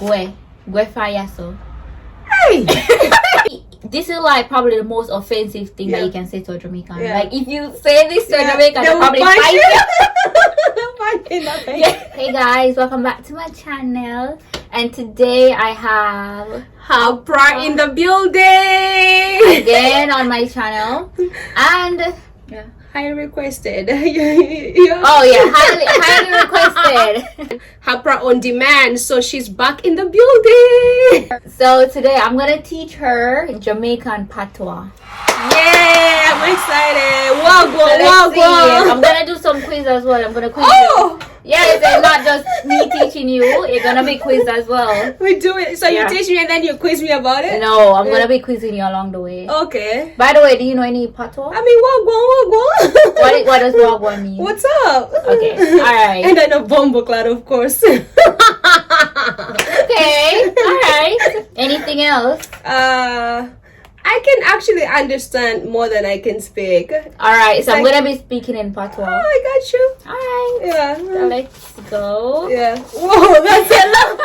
Gue fayaso. Hey! This is like probably the most offensive thing that you can say to a Jamaican. Yeah. Like if you say this to a Jamaican, they they'll will probably fight fight you. you. Hey guys, welcome back to my channel. And today I have Hapra in the building again on my channel. And highly requested. oh yeah, highly requested. Hapra on demand, so she's back in the building. So today I'm gonna teach her Jamaican Patois. Yeah, I'm excited. So let's see. Wagwan. I'm gonna do some quiz as well. I'm gonna quiz Oh, you. Yes, it's not just me teaching you. You're gonna be quizzed as well. we do it. So you teach me and then you quiz me about it? No, I'm gonna be quizzing you along the way. Okay. By the way, do you know any Patwa? I mean, wagwan. What does wagwan mean? What's up? Okay, alright. And then a bombo clad, of course. Okay, alright. Anything else? I can actually understand more than I can speak. Alright, so I'm like- gonna be speaking in Patwa. Oh, I got you. Alright. Yeah. So let's go. Yeah. Whoa, that's a long.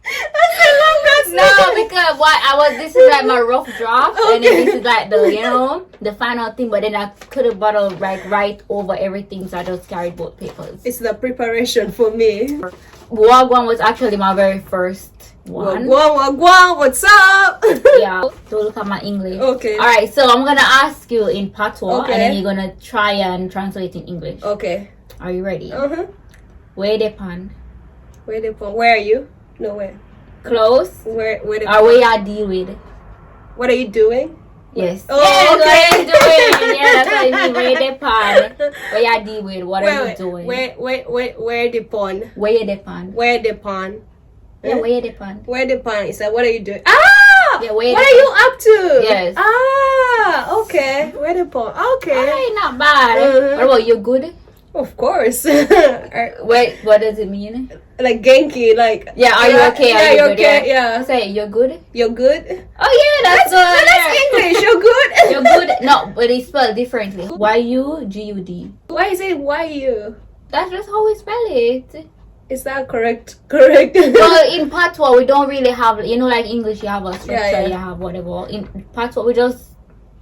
That's a long. That's No, because this is like my rough draft, and then this is like the final thing. But then I could have bottled like right over everything, so I just carried both papers. It's the preparation for me. Wagwan was actually my very first one. Wagwan, what's up? Yeah. So look at my English. Okay. All right. So I'm gonna ask you in Patwa, Okay. and then you're gonna try and translate in English. Okay. Are you ready? Where Where pan? Where are you? No, where? Close. Where Or where you deal with? What are you doing? Yes. Oh, yes, okay. what are you doing? Yeah, that's what I mean. Where pan? Where you deal with? What are you doing? Where the pond? Where the pan? Where the pond? Yeah, where the pan? Where the pond? Is that what are you doing? Ah! Yeah, where what the are you up to? Yes. Ah, okay. Where the pond? Okay. Alright, not bad. What about you good? Of course. Wait, what does it mean? Like Genki, like. Yeah, are you okay? Yeah, Are you you're good? okay. Yeah. Say you're good. You're good. Oh yeah, that's good. That's English. You're good. You're good. No, but it's spelled differently. Y-U-G-U-D. Why is it why you? That's just how we spell it. Is that correct? Correct. Well, in Patwa we don't really have, like English, you have a structure, Yeah. you have whatever. In Patwa we just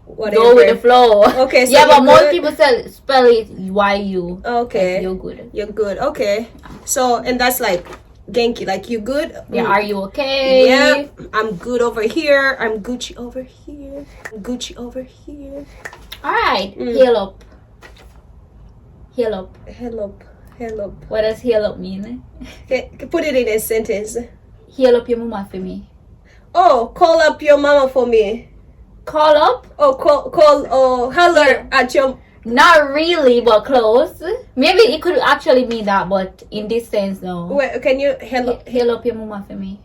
Whatever. go with the flow. Okay. So yeah, but you're most good? people spell it Y-U. Okay. Like, you're good. You're good. Okay. So and that's like Genki, like you good? Yeah, are you okay? Yeah, I'm good over here. I'm Gucci over here. Gucci over here. Alright, heal up. Heal up. Help. Help. What does heal up mean? Okay, put it in a sentence. Heal up your mama for me. Oh, call up your mama for me. Call up? Oh, holler at your. Not really, but close. Maybe it could actually mean that, but in this sense, no. Wait, can you hello? Heal up your mama for me.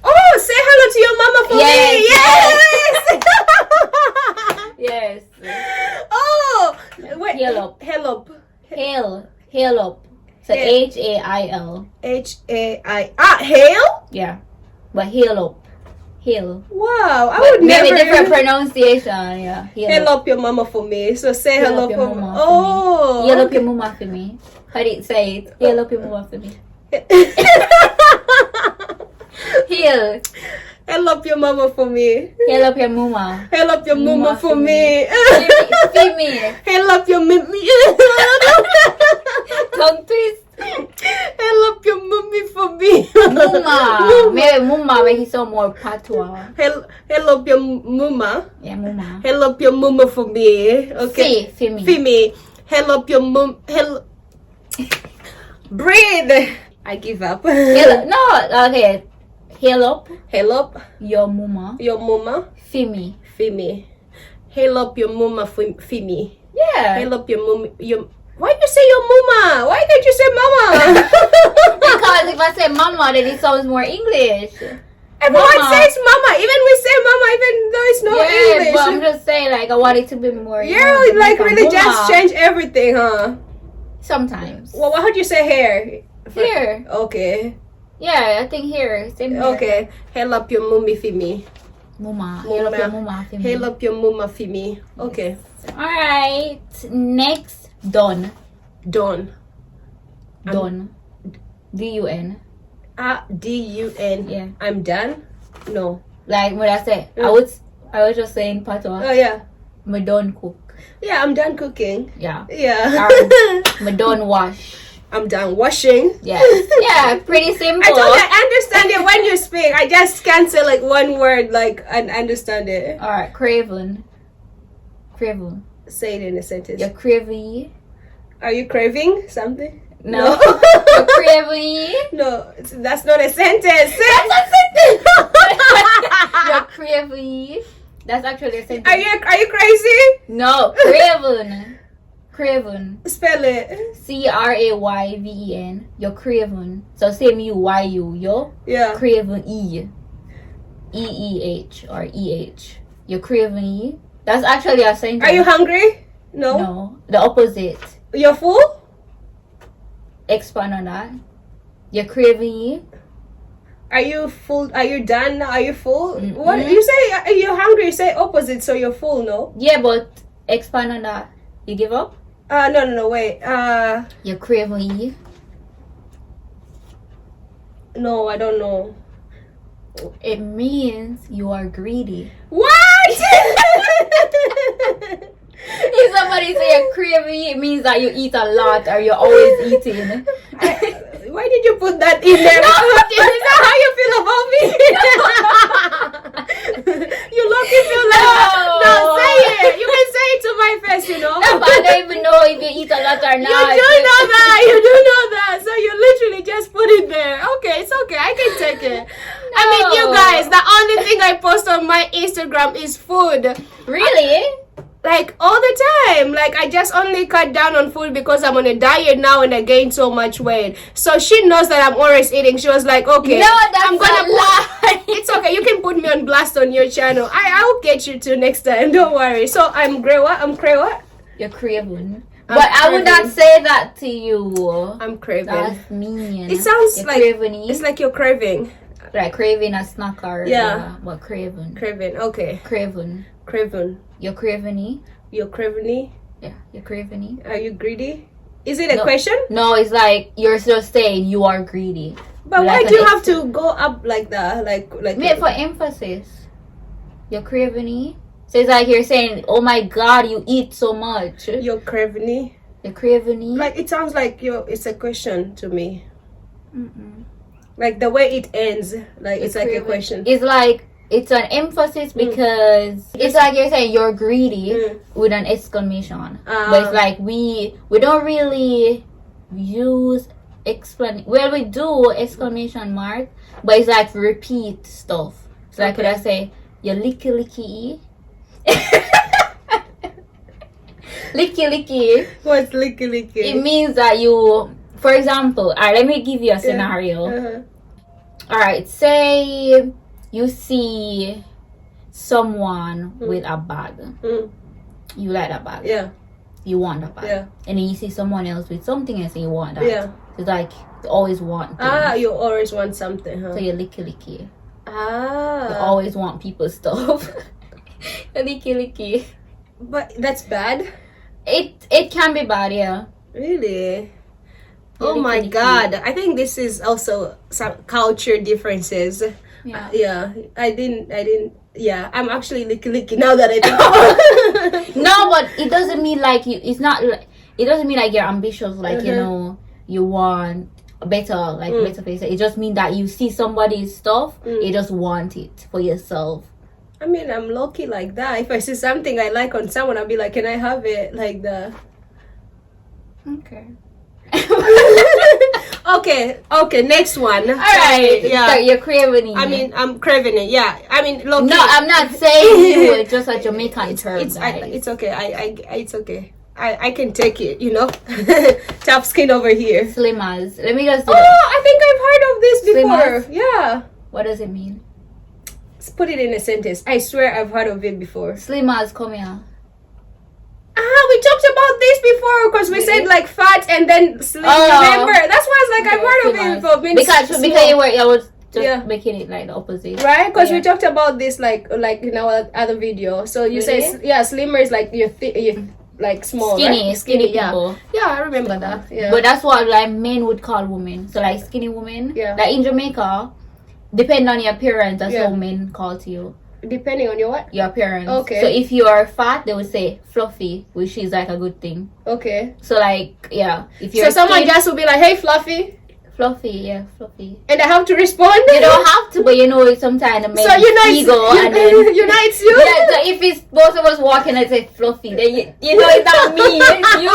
Oh, say hello to your mama for me. Yes. Yes. Oh, wait. Heal up. Help. Hail up. So H-A-I-L. H-A-I. Hail. Yeah, but heal up. Heal. Wow, I But would maybe never. different pronunciation. Yeah. Hello up your mama for me. So say Heal hello up your for mama me. for Oh. me. Heal up your mama for me. How do you say it? Heal up your mama for me. Heal. Hello up your mama for me. Heal up your mama. Hello up your mama for me. Feed me. Hello up your mummy. Tongue twist. Hello up your mummy for me. Muma. Maybe muma when he's so more Patwa. Hello up your mama. Yeah, muma. Hello up your mama for me. Okay. Feed me. Fimi. Hello up your mum. Hello. Breathe. I give up. No, okay. Heal up Hello up your mama. your mama. Feed me. Fimi. Hello up your mama Fimi. Yeah. Hello up your mum. Why you say your mama? Why can't you say mama? Because if I say mama, then it sounds more English. Everyone Mama. says mama. Even we say mama, even though it's not English. But I'm just saying, like, I want it to be more. Yeah, like really just change everything, huh? Sometimes. Well, how do you say hair? Here. Okay. Yeah, I think here. Same here. Okay. Hail up your mummy for me. Mama. Hail up your mama for me. Hail up your mama for me. Okay. Alright. Next, done. Done. Done. D-U-N. D-U-N. Yeah. I'm done? No. Like when I say, I was just saying Patwa. Oh, yeah. Me done cook. Yeah, I'm done cooking. Yeah. Yeah. Me done wash. I'm done washing. Yeah. Yeah, pretty simple. I understand it when you speak. I just can't say like one word like and understand it. Alright, craving. Craving. Say it in a sentence. You're craving. Are you craving something? No. You're craving. No, that's not a sentence. That's a sentence. You're craving. That's actually a sentence. Are you crazy? No, craving. Craving. Spell it. C-R-A-Y-V-E-N. You're craving. So same you, Y-U. Yo. Yeah. Craving E. E-E-H or E-H. You're craving E. That's actually a sentence. Are you hungry? No. No. The opposite. You're full? Expand on that. You're craving E. Are you full? Are you done? Are you full? Mm-mm. What you say? You're hungry. You say opposite, so you're full. No. Yeah, but expand on that. You give up? No. Wait. You're craving E. No, I don't know. It means you are greedy. What? If somebody say you're craving, it means that you eat a lot or you're always eating. Why did you put that in there? No. Is that how you feel about me? You lucky feel like no, say it. You can say it to my face, you know. No, but I don't even know if you eat a lot or not. You do know that. So you literally just put it there. Okay, it's okay. I can take it. No. I mean, you guys, the only thing I post on my Instagram is food. Really? Like all the time. Like I just only cut down on food because I'm on a diet now and I gained so much weight. So she knows that I'm always eating. She was like, okay, no, that's I'm gonna a lie. It's okay. You can put me on blast on your channel. I'll get you to next time. Don't worry. So I'm what? You're craving. But I would not say that to you. I'm craving. That's mean. It sounds you're like craving. it's like you're craving. Like craving a snack or yeah. But craving. Craving. Okay. Craving. You're craving. You're craving. Yeah, you're craving. Are you greedy? Is it a question? No, it's like you're just saying you are greedy. But like why do you have to go up like that? Like made for emphasis. You're craving. So it's like you're saying, oh my god, you eat so much. You're craving. You're craving. Like it sounds like it's a question to me. Mm-mm. Like the way it ends, like it's like craving. a question. It's like it's an emphasis because it's like you're saying you're greedy with an exclamation. But it's like we don't really use well, we do exclamation mark, but it's like repeat stuff. So like could I say you licky licky What's licky? it means that you, for example, alright, let me give you a scenario. Alright, say you see someone with a bag. You like that bag. Yeah. You want that bag. Yeah. And then you see someone else with something else and you want that. Yeah. It's like you always want things. You always want something, huh? So you licky. You Ah. always want people's stuff. licky. But that's bad? It can be bad, yeah. Really? Yeah, Oh my licky. god. I think this is also some culture differences. Yeah. I didn't. Yeah, I'm actually licky now that I think about it. No, but it doesn't mean like you. It's not. It doesn't mean like you're ambitious. Like you know, you want better, like better face. It just means that you see somebody's stuff, you just want it for yourself. I mean, I'm lucky like that. If I see something I like on someone, I'll be like, can I have it? Like that. Okay. Okay, next one. All right. Yeah. So you're craving it. I mean, I'm craving it. Yeah. I mean, look. no, I'm not saying you. It's just a Jamaican term. It's guys. okay. It's okay. I can take it. You know. Tough skin over here. Slimmers. Let me just. Do I think I've heard of this before. Slimmers? Yeah. What does it mean? Let's put it in a sentence. I swear I've heard of it before. Slimmers, come here. We talked about this before because we said like fat and then slim. Remember? That's why I was like, I've heard of it before. Because I was just making it like the opposite. Right? Because we talked about this like in our other video. So you say, slimmer is like like small, skinny, right? skinny yeah. people. Yeah, I remember that. Yeah. But that's what like men would call women. So like skinny women. Yeah. Like in Jamaica, depending on your appearance, that's Yeah. how men call to you. Depending on your what? Your appearance. Okay. So if you are fat, they would say fluffy, which is like a good thing. Okay. So like yeah, if you're So someone just will be like, "Hey, Fluffy," fluffy, yeah, fluffy. and I have to respond. You don't have to, but you know it's sometimes a So you know it's ego and then you know it's you. yeah. So if it's both of us walking and say fluffy, then you know it's not me, it's you.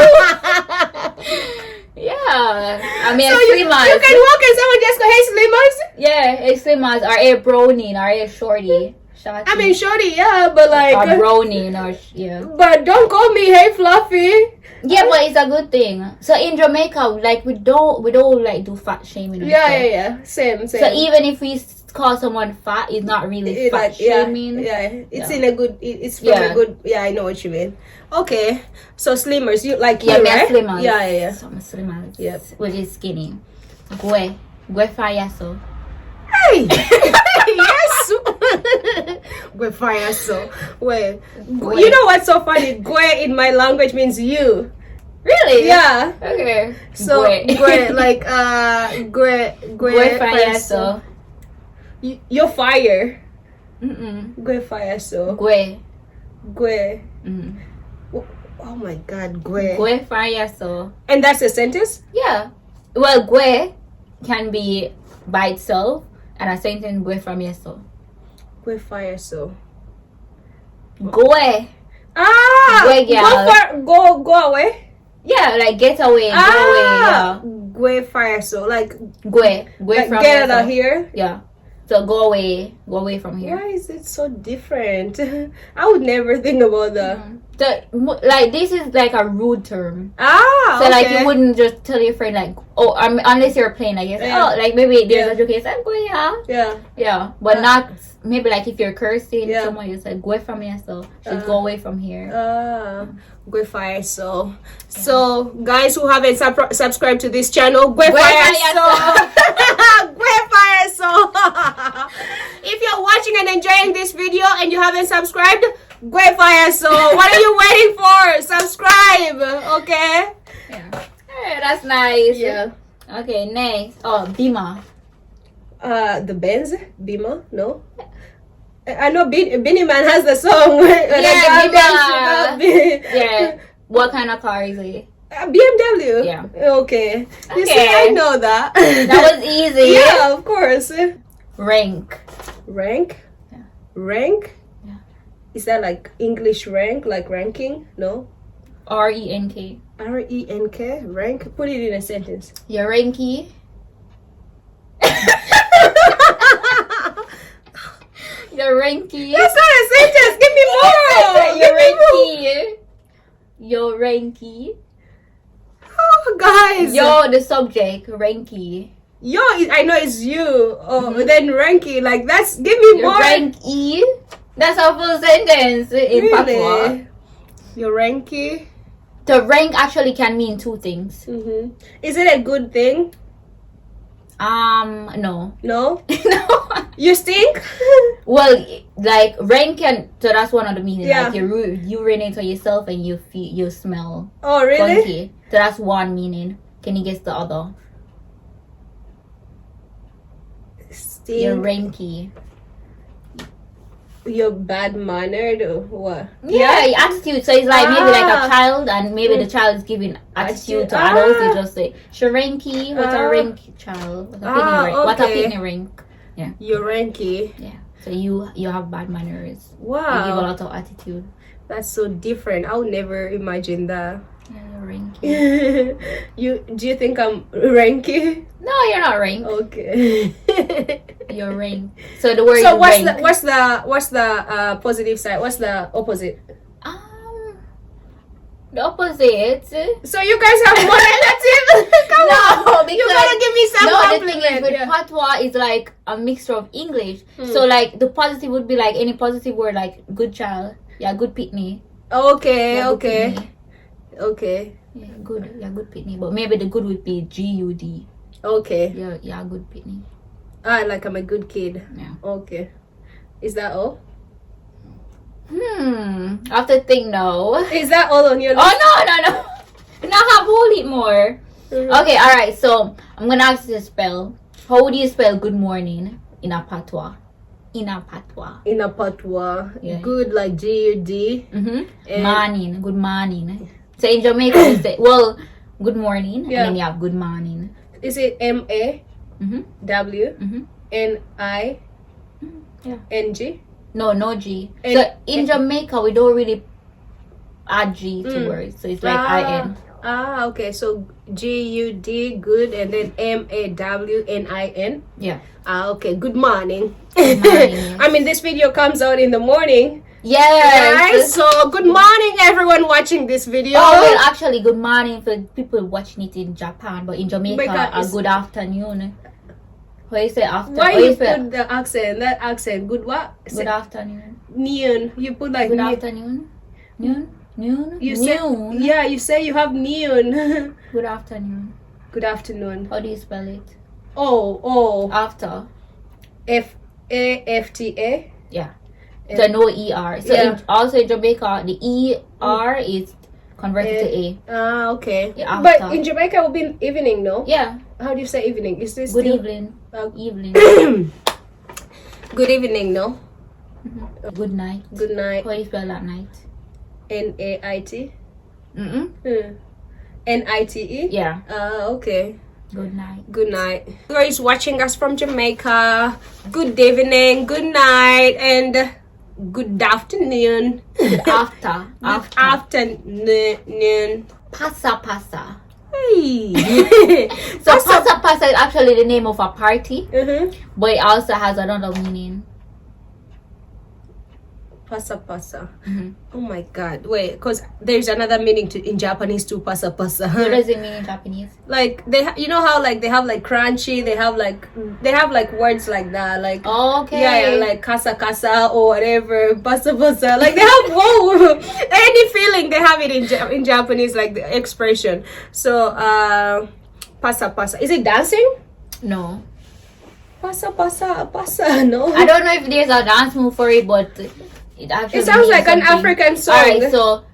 Yeah, I mean So you slimmers. can walk and someone just go, "Hey, Slimmers." Yeah, a slimmers or a brownie or a shorty. Shorty. I mean, shorty, yeah, but like, or brownie or yeah. but don't call me "Hey, Fluffy." Yeah, but it's a good thing. So in Jamaica, like we don't like do fat shaming. And Yeah, stuff. yeah. Same. So even if we call someone fat, it's not really fat like, yeah, shaming. yeah, it's Yeah. in a good. It's from Yeah. a good. Yeah, I know what you mean. Okay, so Slimmers, you like Yeah, you, me a right? slimmers. Yeah, yeah, yeah. So I'm a slimmers. Yep. Which is skinny. Gue fire so. Hey, yes. Gwe fire so. Wait, Gwe. you know what's so funny? Gwe in my language means you. Really? Yeah. Okay. So Gwe, like Gwe Gue fire so. You're fire. Mm-mm. Fire so. Gue. Gwe. Mm. Oh my God, Gwe. Gue fire so. And that's a sentence? Yeah. Well, gue can be by itself, and a sentence gue from yeso. Gwe fire so. Gue. Ah! Gwe girl. Go away. Yeah, like get away, go away. Yeah. Gwe fire so. Like Gue like from get out yeso. of here. Yeah. So go away from here. Why is it so different? I would never think about that. So, like this is like a rude term. Ah, So okay. like you wouldn't just tell your friend like, oh, unless you're playing, I guess. Yeah. Oh, like maybe there's Yeah. a joke. It's like, go Yeah. yeah, but not maybe like if you're cursing Yeah. someone, you say go from here, so just go away from here. Gwe fire so. So guys who haven't subscribed to this channel, Gwe Gwe fire fire so. Gwe fire so. If you're watching and enjoying this video and you haven't subscribed, Gwe fire so. What are you waiting for? Subscribe, okay? Yeah. Hey, that's nice. Yeah. Okay, next. Oh, Bima. The Benz, Bima, no. I know Benny Man has the song. Yeah, Bima. Yeah. What kind of car is it? BMW. Yeah. Okay. You see, Okay. I know that. That was easy. Yeah, of course. Rank. Rank. Yeah. Rank. Yeah. Is that like English rank, like ranking? No. RENK. RENK. Rank. Put it in a sentence. Your ranky. Your ranky. That's not a sentence. Give me more. Your ranky. Your ranky. Oh, guys. Yo, the subject, ranky. Yo, I know it's you. Oh, then ranky. Like that's. Give me Your more. ranky. That's a full sentence in Patwa. Really? Your ranky. The rank actually can mean two things. Is it a good thing? No. No. No. You stink. Well, like rank can. So that's one of the meanings. Yeah. Like you urinate on yourself and you smell Oh, really? funky. So that's one meaning. Can you guess the other? Stink. You're ranky. You're bad mannered or what? Yeah, attitude. So it's like maybe like a Ah. child, and maybe the child is giving attitude to Ah. adults. You just say, "Sharanky, what's a rank child? What's a picnic rank? What a okay. picnic rank?" You're ranky. Yeah. So you have bad manners. You give a Wow, lot of attitude. that's so different. I would never imagine that. Yeah, you're ranky. Do you think I'm ranky? No, you're not rank. Okay. You're rank. So the word. So rank. what's the positive side? What's the opposite? The opposite. So you guys have more negative? Come on, you gotta give me some no, the thing compliment. is with Yeah. Patwa is like a mixture of English. So like the positive would be like any positive word like good child. Yeah, good pitney. Okay, Yeah, good okay, pitney. okay, Yeah, good. Yeah, good pitney. But maybe the good would be GUD. okay. Yeah, good pitney. Like I'm a good kid. Yeah. Okay. Is that all? I have to think now. Is that all on your list? Oh, no. Now I have whole heap more. Okay, alright, so I'm gonna ask you to spell. How would you spell good morning in a Patwa? In a Patwa. In a Patwa. Yeah. Good like G-U-D. Morning. Good morning. So in Jamaica you say, well, good morning. Yeah. And then you have good morning. Is it M-A? W? N-I? Yeah. N-G? No G. So in Jamaica we don't really add G to words. So it's like I-N. Okay. So G-U-D, good, and then M-A-W-N-I-N. Yeah. Okay. Good morning. Good morning. I mean, this video comes out in the morning. Yes. Right? So, good morning, everyone watching this video. Oh, well, actually, good morning for people watching it in Japan, but in Jamaica, a good afternoon. What you say after? Why you put the accent? That accent, good what? Good afternoon. Neon. You put like good afternoon. Noon. You say, yeah, you say you have neon. Good afternoon. Good afternoon. How do you spell it? Oh. After. F-A-F-T-A. Yeah. So no ER. So also in Jamaica, the ER is converted to A. Okay. Yeah, but in Jamaica, it will be evening, no? Yeah. How do you say evening? Is this good still... evening? Evening. Good evening, no? Good night. Good night. How do you spell that night? N-A-I-T? N-I-T-E? Yeah. Okay. Good night. Good night. Whoever is watching us from Jamaica, good evening, good night, and good afternoon. Good after. Good afternoon. Pasa. Hey. So pasa is actually the name of a party, but it also has another meaning. Pasa. Oh my God! Wait, because there's another meaning in Japanese too. Pasa. What does it mean in Japanese? Like you know how like they have like crunchy, they have like words like that, like okay, yeah, like casa or whatever, pasa. Like they have any feeling they have it in Japanese, like the expression. So pasa. Is it dancing? No. Pasa. No. I don't know if there's a dance move for it, but it sounds like something. An African song. Alright, so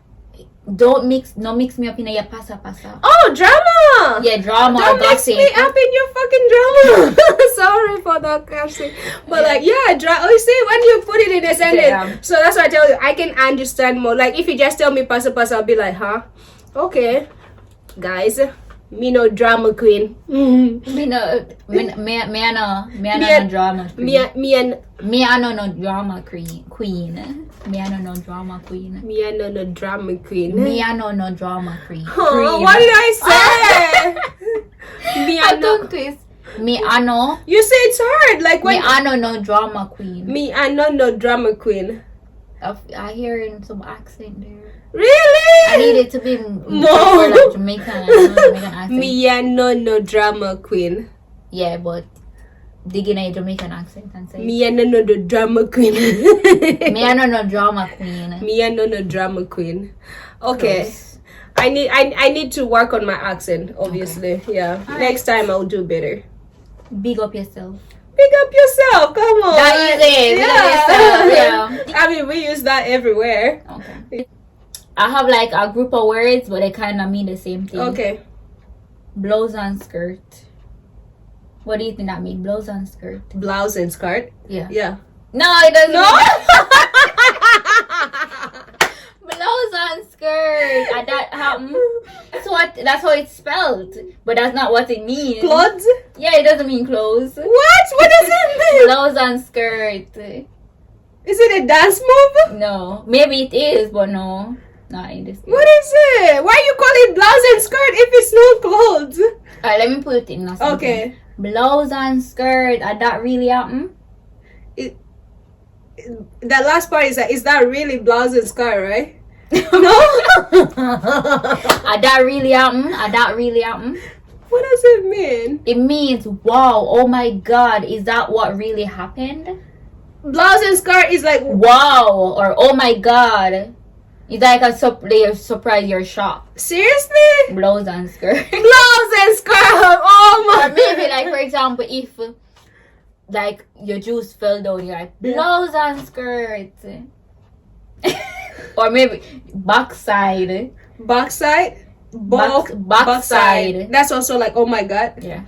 don't mix me up in your pasa. Oh, drama! Yeah, drama. Don't mix me up in your fucking drama. Sorry for that cursing. But like, yeah, you see, when you put it in a sentence, so that's why I tell you, I can understand more. Like, if you just tell me pasa, I'll be like, huh? Okay. Guys, me no drama queen. Me no drama queen. Me no drama queen. Me no drama queen. Me no drama queen. Me no drama queen. Oh, what did I say? I don't twist. Me no. You say it's hard. Like when me no drama queen. Me no drama queen. I hear in some accent there. Really? I need it to be more like Jamaican accent. Me no drama queen. Yeah, but dig in a Jamaican accent and say me no drama queen. Me no drama queen. Me no drama queen. Okay. Close. I need to work on my accent, obviously. Okay. Yeah. All Next time I'll do better. Big up yourself. Pick up yourself, come on. That is it. Yeah. I mean, we use that everywhere. Okay. I have like a group of words, but they kind of mean the same thing. Okay. Blouse and skirt. What do you think that means? Blouse and skirt. Blouse and skirt? Yeah. No, it doesn't. No? Blouse and skirt. That that's how it's spelled, but that's not what it means. Clothes? Yeah, it doesn't mean clothes. What does it mean? Blouse and skirt. Is it a dance move? No, maybe it is, but no, not in this. What is it? Why you call it blouse and skirt if it's not clothes? Alright, let me put it in. Okay. Blouse and skirt. Did that really happen? The last part is that really blouse and skirt, right? No. That really happen? That really happen? What does it mean? It means wow. Oh my God! Is that what really happened? Blouse and skirt is like wow or oh my God. It's like they surprise you're shocked. Seriously? Blouse and skirt. Blouse and skirt. Oh my. Or maybe like for example, if like your juice fell down, you're like blouse and skirt. Or maybe backside. Backside? Backside. That's also like, oh my god. Yeah.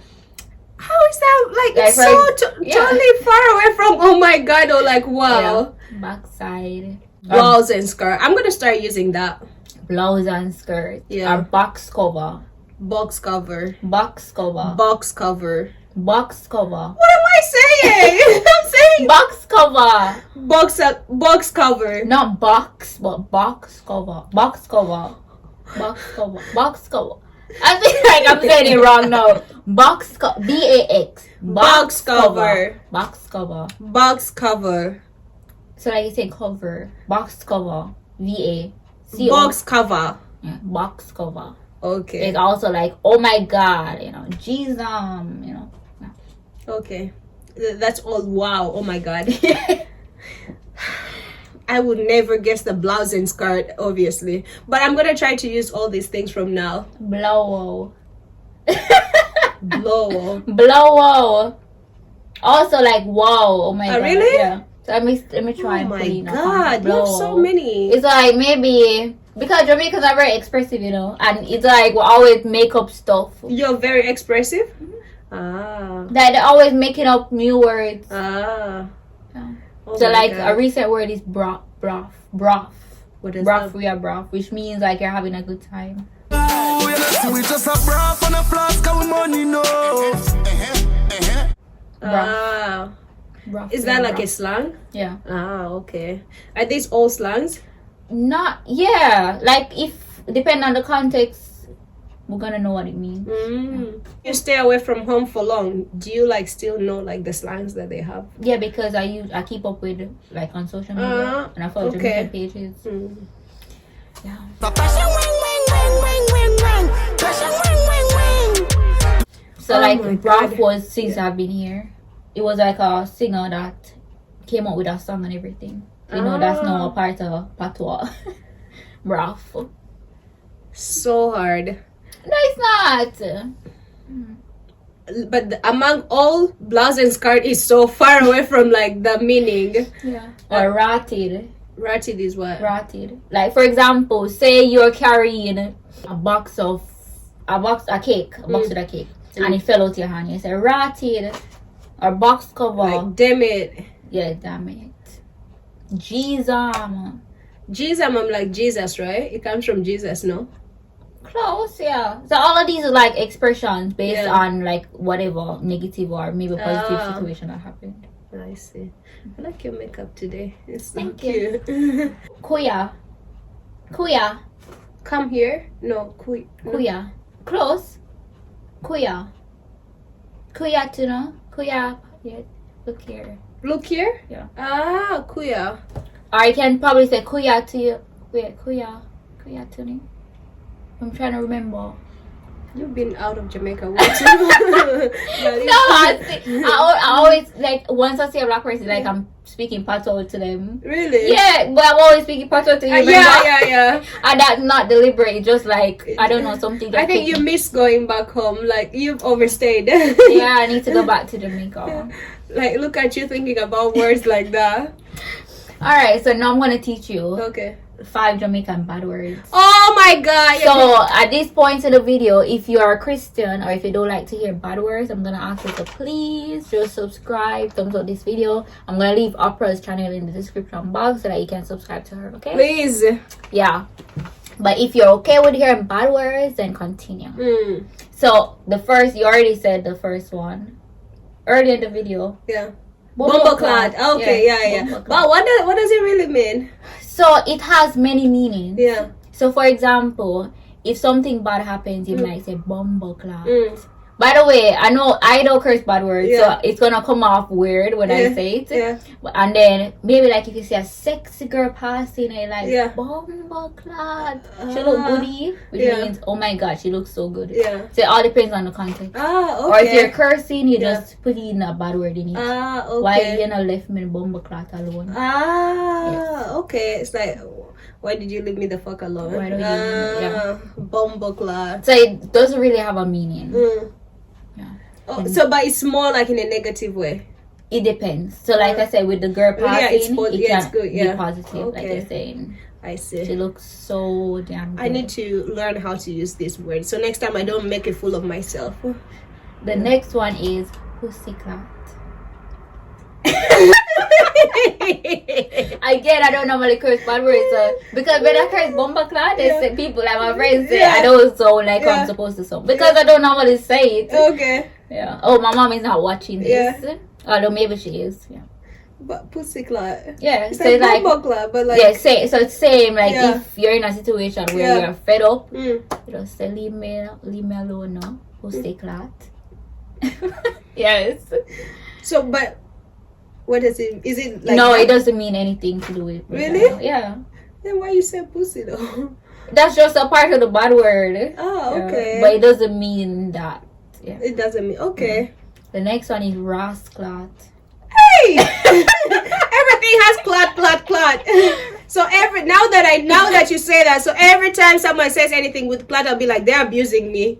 How is that like it's so totally far away from oh my god or like wow. Yeah. Backside. Blouse and skirt. I'm gonna start using that. Blouse and skirt. Yeah. Or box cover. Box cover. Box cover. Box cover. Box cover. What am I saying? I'm saying box cover. Box cover. Not box, but box cover. Box cover. Box cover. Box cover. I think like I'm saying it wrong now. Box BAX. Box cover. Box cover. Box cover. So like you say cover. Box cover. VA. Box cover. Yeah, box cover. Okay. It's also like, oh my god, you know, Jesus, you know. Yeah. Okay. That's all wow. Oh my god. I would never guess the blouse and skirt, obviously. But I'm gonna try to use all these things from now. Blow. Blow. Also like wow, oh my god. Really? Yeah. So let me try. Oh my god, you have so many. It's like maybe because Jamaicans are very expressive, you know, and it's like we always make up stuff. You're very expressive. That they're always making up new words. Yeah. Oh so like god. a recent word is broth. What is broth? that? We are broth, which means like you're having a good time. We just a broth and a flask of money, no. Broth. Is that like a slang? Yeah. Okay. Are these all slangs? Not like if depending on the context, we're gonna know what it means. You stay away from home for long. Do you like still know like the slangs that they have? Yeah, because I keep up with like on social media and I follow Jamaican pages. Yeah. So like Broth was since I've been here. It was like a singer that came up with a song and everything. You know, that's now a part of Patwa. Broth. So hard. No, it's not. But among all, blouse and skirt is so far away from like the meaning. Yeah. Or ratted. Ratted is what? Ratted. Like for example, say you're carrying a box with a cake, and it fell out your hand. You say ratted, or box cover. Like damn it. Yeah, damn it. Jesus. I'm like Jesus, right? It comes from Jesus, no? Close, yeah. So all of these are like expressions based on like whatever negative or maybe positive situation that happened. I see. I like your makeup today. It's so Thank cute. Kuya. Come here. No, Kuya. Close. Kuya to know. Kuya. Yeah. Look here. Look here? Yeah. Kuya. Or I can probably say kuya to you. Wait, kuya to me. I'm trying to remember. You've been out of Jamaica. No, I always like once I see a black person, like I'm speaking Patwa to them. Really? Yeah, but I'm always speaking Patwa to you. Yeah. And that's not deliberate. It's just like I don't know something. I think you miss going back home. Like you've overstayed. Yeah, I need to go back to Jamaica. Like look at you thinking about words like that. All right, so now I'm gonna teach you. Okay. 5 Jamaican bad words. Oh my god. So at this point in the video, if you are a Christian or if you don't like to hear bad words, I'm gonna ask you to please just subscribe, thumbs up this video. I'm gonna leave Hapra's channel in the description box so that you can subscribe to her, okay? Please. Yeah. But if you're okay with hearing bad words, then continue. So the first, you already said the first one earlier in the video. Yeah. Bumbleclad. Okay, yeah. But what does it really mean? So it has many meanings. Yeah. So for example, if something bad happens, you might say bumbleclad. By the way, I don't curse bad words, so it's gonna come off weird when I say it. Yeah. And then maybe like if you see a sexy girl passing, and like bumbleclad, she look goody, which means oh my god, she looks so good. Yeah. So it all depends on the context. Okay. Or if you're cursing, you just put in a bad word in it. Okay. Why you not left me bumbleclad alone? Okay. It's like, why did you leave me the fuck alone? Why don't you? Bumbleclad. So it doesn't really have a meaning. Oh, so but it's more like in a negative way. It depends. So like I said, with the girl passing, it's good. Be positive, like you're saying. I see. She looks so damn good. I need to learn how to use this word. So next time I don't make a fool of myself. The next one is pussycat. Again, I don't normally curse bad words, because when I curse bomba clat, say people like my friends say I don't sound like I'm supposed to sound, because I don't normally say it. Okay. Yeah. Oh, my mom is not watching this. Although maybe she is. Yeah. But pussy clat. Yeah. It's So like bomba clat, but like so it's same. Like if you're in a situation where you're fed up, you just say leave me alone now. Pussy clat. Yes. So, but what does it? Is it like? No, it doesn't mean anything to do with. Really? Yeah. Then why you say pussy though? That's just a part of the bad word. Oh, okay. But it doesn't mean that. Yeah. It doesn't mean okay. The next one is rasclat. Hey! Everything has clat. So now that you say that, so every time someone says anything with clat, I'll be like, they're abusing me.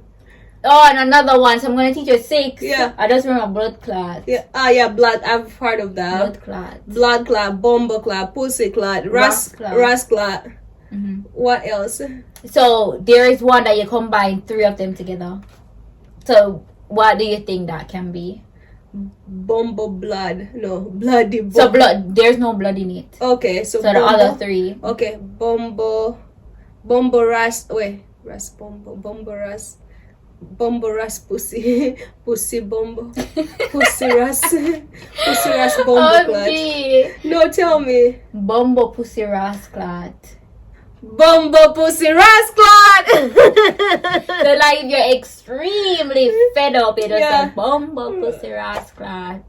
Oh, and another one. So I'm gonna teach you 6. Yeah. I just remember blood clot. Yeah. Blood. I've heard of that. Blood clot, bomba clot, pussy clot, ras clot. Mm-hmm. What else? So there is one that you combine 3 of them together. So what do you think that can be? Bomba blood. No, bloody bomba. So blood. There's no blood in it. Okay, so the other 3. Okay, bomba ras. Wait, ras bomba ras. Bomba ras pussy. Pussy bomba. Pussy ras bomba clot. No, tell me. Bomba pussy ras clot. Bomba pussy ras clot. So like if you're extremely fed up, it just like bomba pussy ras clot.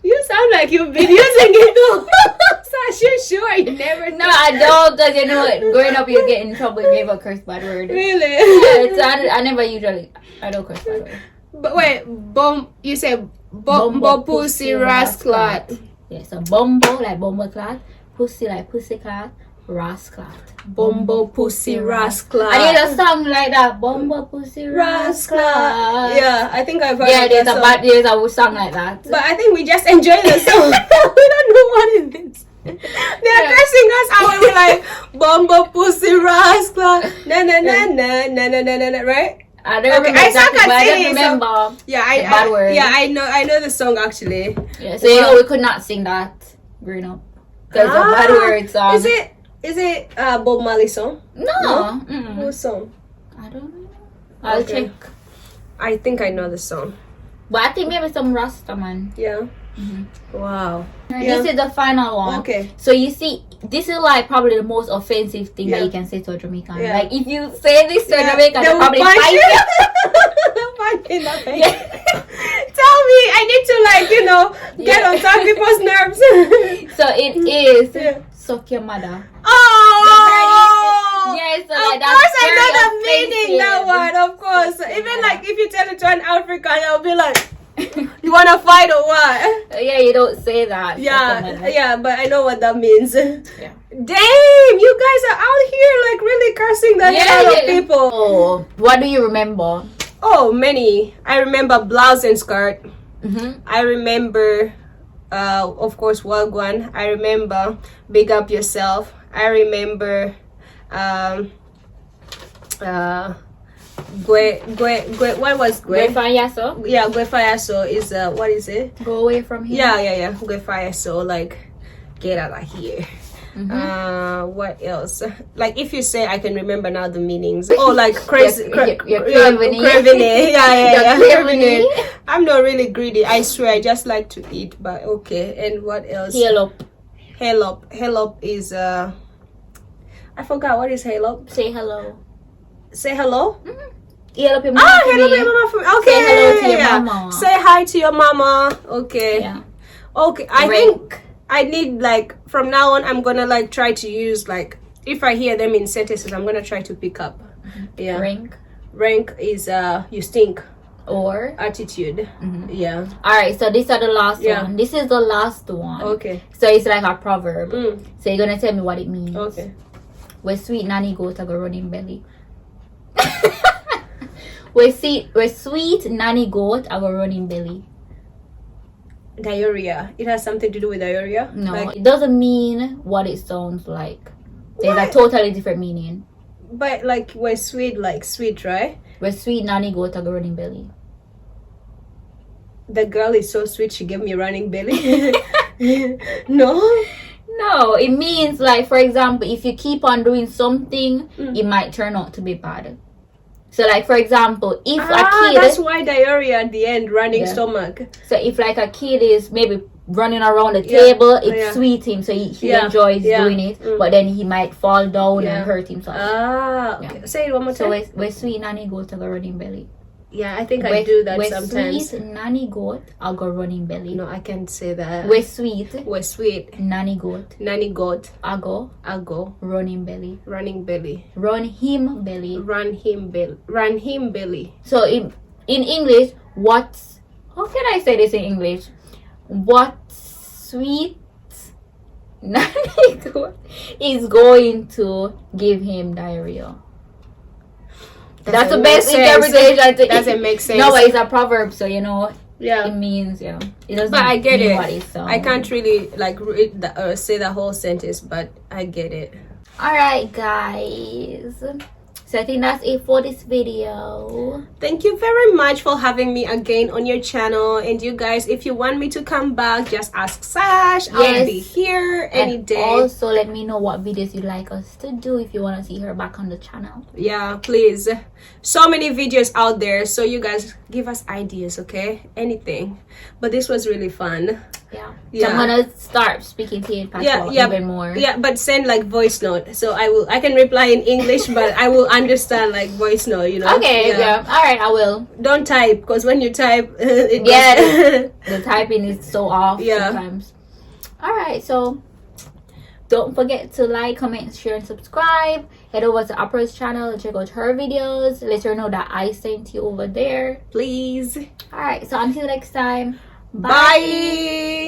You sound like you've been using it though. So sure you never know. No, I don't, because you know growing up you get in trouble if you ever curse bad word. Really? So I never usually, I don't curse bad word. But wait, you say bomba pussy ras clot. Yeah, so bombo like bomba clot, pussy like pussy clot, ras clot. Bombo pussy ras clot. I need a song like that. Bombo pussy ras clot. Yeah, I think I've heard. Yeah, there's a song like that. But I think we just enjoy the song. We don't know what it means. They're cursing us out and we're like bombo pussy ras clot. Na na na na na na na na, right? I don't remember exactly, but I don't remember. So, yeah, bad word. Yeah, I know the song actually. Yeah, so you know we could not sing that growing up because the bad word song. Is it Bob Marley song? No. Whose song? I don't know. I'll check. I think I know the song. But I think maybe some Rasta man. Yeah. Wow. This is the final one. Okay. So you see, this is like probably the most offensive thing that you can say to a Jamaican. Yeah. Like if you say this to a Jamaican, they'll probably fight you. Tell me, I need to get on top of people's nerves. So it is suck your mother. Oh! Yes, so of like course I know the offensive. meaning, that one, of course. Even like if you tell it to an African, they'll be like, you wanna fight or what? Yeah, you don't say that. Yeah, but I know what that means. Yeah. Damn, you guys are out here like really cursing the hell out of people. Oh, what do you remember? Oh, many. I remember Blouse and Skirt. I remember, of course, Wagwan. I remember Big Up Yourself. I remember, what was Gwe? Gwefayaso? Yeah, Gwefayaso is, what is it? Go away from here. Yeah. Gwefayaso, like, get out of here. What else? Like if you say, I can remember now the meanings. Oh, like crazy, craving. Yeah. Craving. I'm not really greedy. I swear, I just like to eat. But okay. And what else? Hail up is I forgot what is hail up. Say hello. Say hello. Hail up your mama. Hail up your mama. Okay. Say hello to your mama. Say hi to your mama. Okay. Yeah. Okay. I think I need from now on I'm gonna try to use if I hear them in sentences I'm gonna try to pick up. Yeah. Rank is you stink or attitude. Yeah. Alright, so these are the last one. This is the last one. Okay. So it's like a proverb. So you're gonna tell me what it means. Okay. Where sweet nanny goat a go running belly. Where sweet nanny goat a go running belly. Diarrhea. It has something to do with diarrhea? No, Like, it doesn't mean what it sounds like. There's what? a totally different meaning. But like we're sweet, like sweet, right? We're sweet nanny go to running belly. The girl is so sweet, she gave me running belly. No? No, it means like, for example, if you keep on doing something, it might turn out to be bad. So like, for example, if a kid, that's why diarrhea at the end, running stomach. so if like a kid is maybe running around the table, it's sweet him, so he enjoys doing it, but then he might fall down and hurt himself. Okay. Say it one more So time. we're sweet nanny goat to go running belly. Yeah, I think I do that we're sometimes. Sweet nanny goat, I'll go running belly. No, I can't say that. We're sweet We're sweet. nanny goat, Nanny goat. I'll go running belly. Running belly. Run him belly. Run him belly. Run him belly. So in English, how can I say this in English? What sweet nanny goat is going to give him diarrhea? That's the best interpretation. Doesn't make sense. No, but it's a proverb, so you know. Yeah. It means, it doesn't. But I get mean it. What it sounds. I can't really like read say the whole sentence, but I get it. All right, guys. So I think that's it for this video. Thank you very much for having me again on your channel. And you guys, if you want me to come back, just ask Sash. I'll be here any day. Also, let me know what videos you'd like us to do if you want to see her back on the channel. Yeah, please. So many videos out there, so you guys give us ideas, okay? Anything. But this was really fun. Yeah. So I'm gonna start speaking to you in Patwa even more. Yeah, but send like voice note. So I can reply in English, but I will understand like voice note, you know. Okay, yeah. All right, I will. Don't type, because when you type the typing is so off sometimes. All right, so don't forget to like, comment, share, and subscribe. Head over to Hapra's channel and check out her videos. Let her know that I sent you over there. Please. All right, so until next time. Bye.